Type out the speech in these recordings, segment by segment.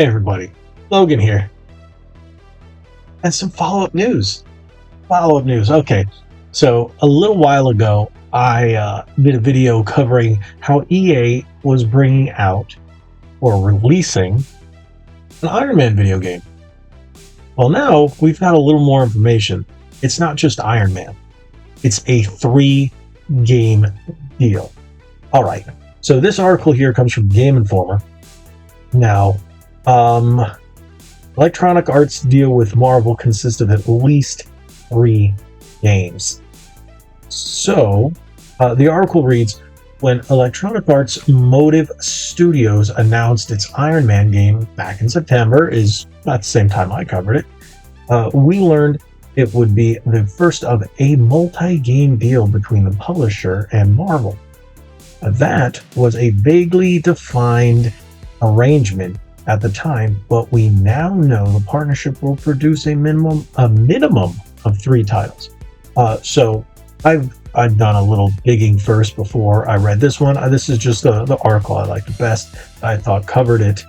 Hey everybody, Logan here. And some follow-up news. Follow-up news. Okay, so a little while ago, I did a video covering how EA was bringing out or releasing an Iron Man video game. Well, now we've got a little more information. It's not just Iron Man. It's a 3-game deal. All right. So this article here comes from Game Informer. Now, Electronic Arts' deal with Marvel consists of at least 3 games. So, the article reads, when Electronic Arts Motive Studios announced its Iron Man game back in September, is at the same time I covered it, we learned it would be the first of a multi-game deal between the publisher and Marvel. That was a vaguely defined arrangement at the time, but we now know the partnership will produce a minimum of 3 titles. So I've done a little digging first before I read this one. This is just the article I like the best. I thought covered it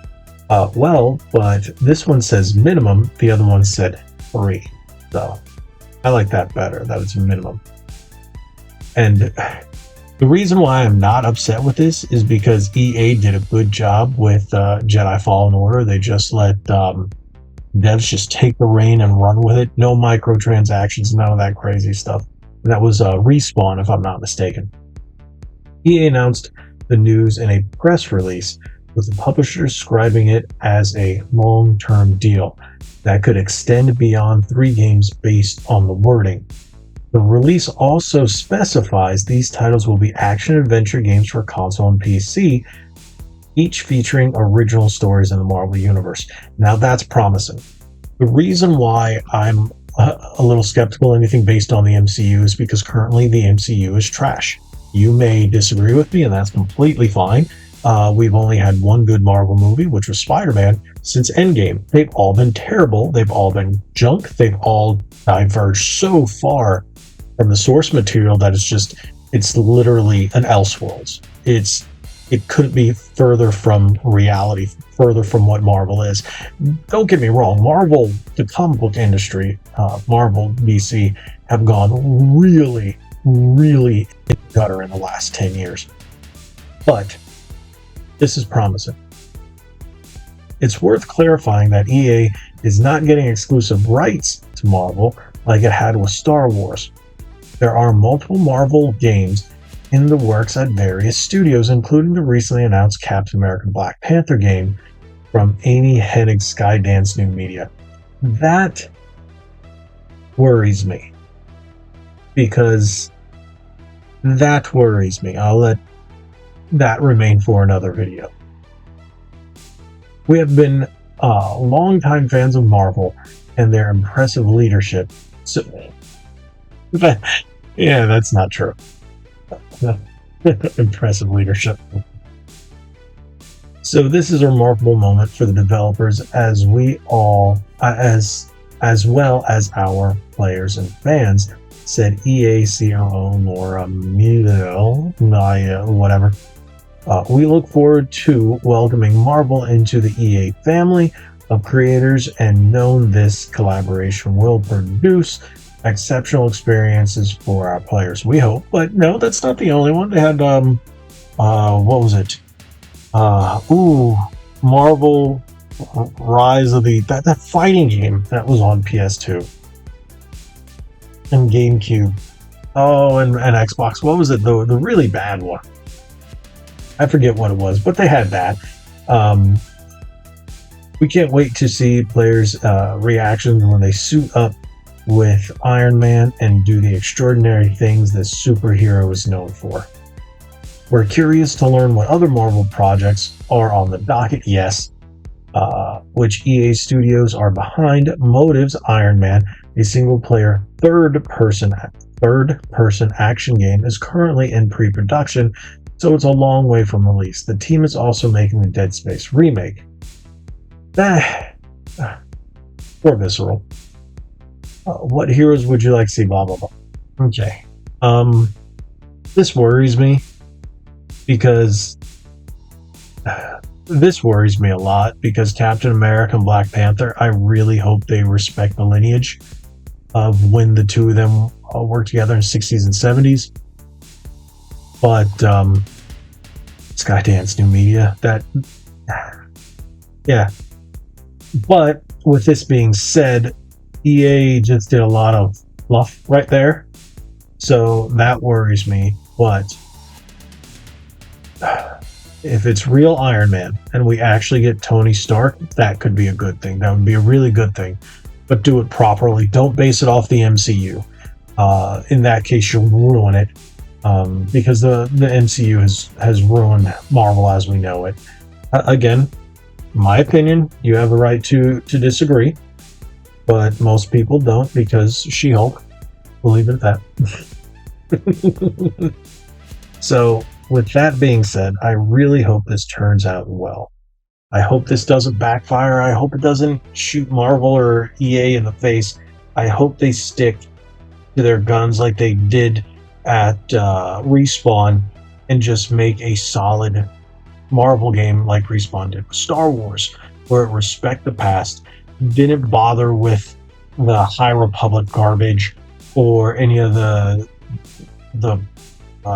well, but this one says minimum. The other one said 3. So I like that better, that it's a minimum. And the reason why I'm not upset with this is because EA did a good job with Jedi Fallen Order. They just let devs just take the reign and run with it. No microtransactions, none of that crazy stuff. And that was Respawn, if I'm not mistaken. EA announced the news in a press release, with the publisher describing it as a long-term deal that could extend beyond 3 games based on the wording. The release also specifies these titles will be action-adventure games for console and PC, each featuring original stories in the Marvel Universe. Now that's promising. The reason why I'm a little skeptical of anything based on the MCU is because currently the MCU is trash. You may disagree with me, and that's completely fine. We've only had one good Marvel movie, which was Spider-Man, since Endgame. They've all been terrible. They've all been junk. They've all diverged so far from the source material that it's literally an Elseworlds. It couldn't be further from reality, further from what Marvel is. Don't get me wrong, Marvel, the comic book industry, Marvel, DC, have gone really, really in the gutter in the last 10 years. But this is promising. It's worth clarifying that EA is not getting exclusive rights to Marvel like it had with Star Wars. There are multiple Marvel games in the works at various studios, including the recently announced Captain America Black Panther game from Amy Hennig's Skydance New Media. That worries me. I'll let that remain for another video. We have been longtime fans of Marvel and their impressive leadership. So, yeah, that's not true. Impressive leadership. So this is a remarkable moment for the developers, as well as our players and fans, said EA COO Laura Milo, whatever. We look forward to welcoming Marvel into the EA family of creators and know this collaboration will produce exceptional experiences for our players. We hope, but no, that's not the only one. They had what was it? Marvel Rise of that fighting game that was on PS2 and GameCube. Oh, and Xbox. What was it? The really bad one. I forget what it was, but they had that. We can't wait to see players' reactions when they suit up with Iron Man and do the extraordinary things this superhero is known for. We're curious to learn what other Marvel projects are on the docket. Yes, which EA Studios are behind. Motive's Iron Man, a single-player third-person action game, is currently in pre-production, so it's a long way from release. The team is also making the Dead Space remake. Or visceral. What heroes would you like to see? Blah blah blah. Okay. This worries me because This worries me a lot because Captain America and Black Panther, I really hope they respect the lineage of when the two of them worked together in the 60s and 70s. But Skydance New Media, that, yeah. But with this being said, EA just did a lot of fluff right there. So that worries me. But if it's real Iron Man and we actually get Tony Stark, that could be a good thing. That would be a really good thing. But do it properly. Don't base it off the MCU. In that case, you'll ruin it. Because the MCU has ruined Marvel as we know it. Again, my opinion, you have a right to disagree. But most people don't because She-Hulk. We'll leave it at that. So, with that being said, I really hope this turns out well. I hope this doesn't backfire. I hope it doesn't shoot Marvel or EA in the face. I hope they stick to their guns like they did at Respawn and just make a solid Marvel game like Respawn did with Star Wars, where it respect the past, didn't bother with the High Republic garbage or any of the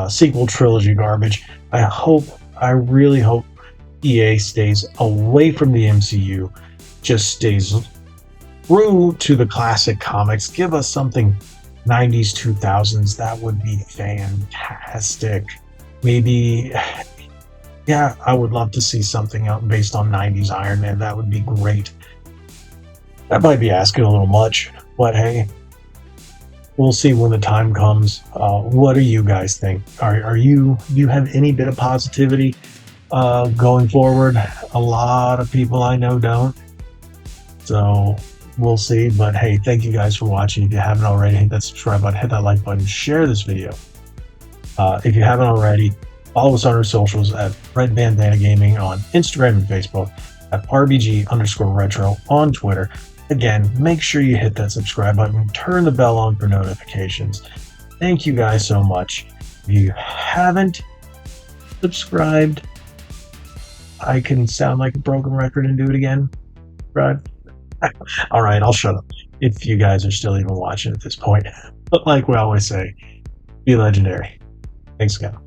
sequel trilogy garbage. I really hope EA stays away from the MCU, just stays true to the classic comics. Give us something 90s, 2000s. That would be fantastic. Maybe, yeah, I would love to see something out based on 90s Iron Man. That would be great. That might be asking a little much, but hey, we'll see when the time comes. What do you guys think? Do you have any bit of positivity going forward? A lot of people I know don't. So we'll see. But hey, thank you guys for watching. If you haven't already, hit that subscribe button, hit that like button, share this video. If you haven't already, follow us on our socials at Red Bandana Gaming on Instagram and Facebook, at RBG_retro on Twitter. Again, make sure you hit that subscribe button, turn the bell on for notifications. Thank you guys so much. If you haven't subscribed, I can sound like a broken record and do it again. Right? All right, I'll shut up if you guys are still even watching at this point. But like we always say, be legendary. Thanks again.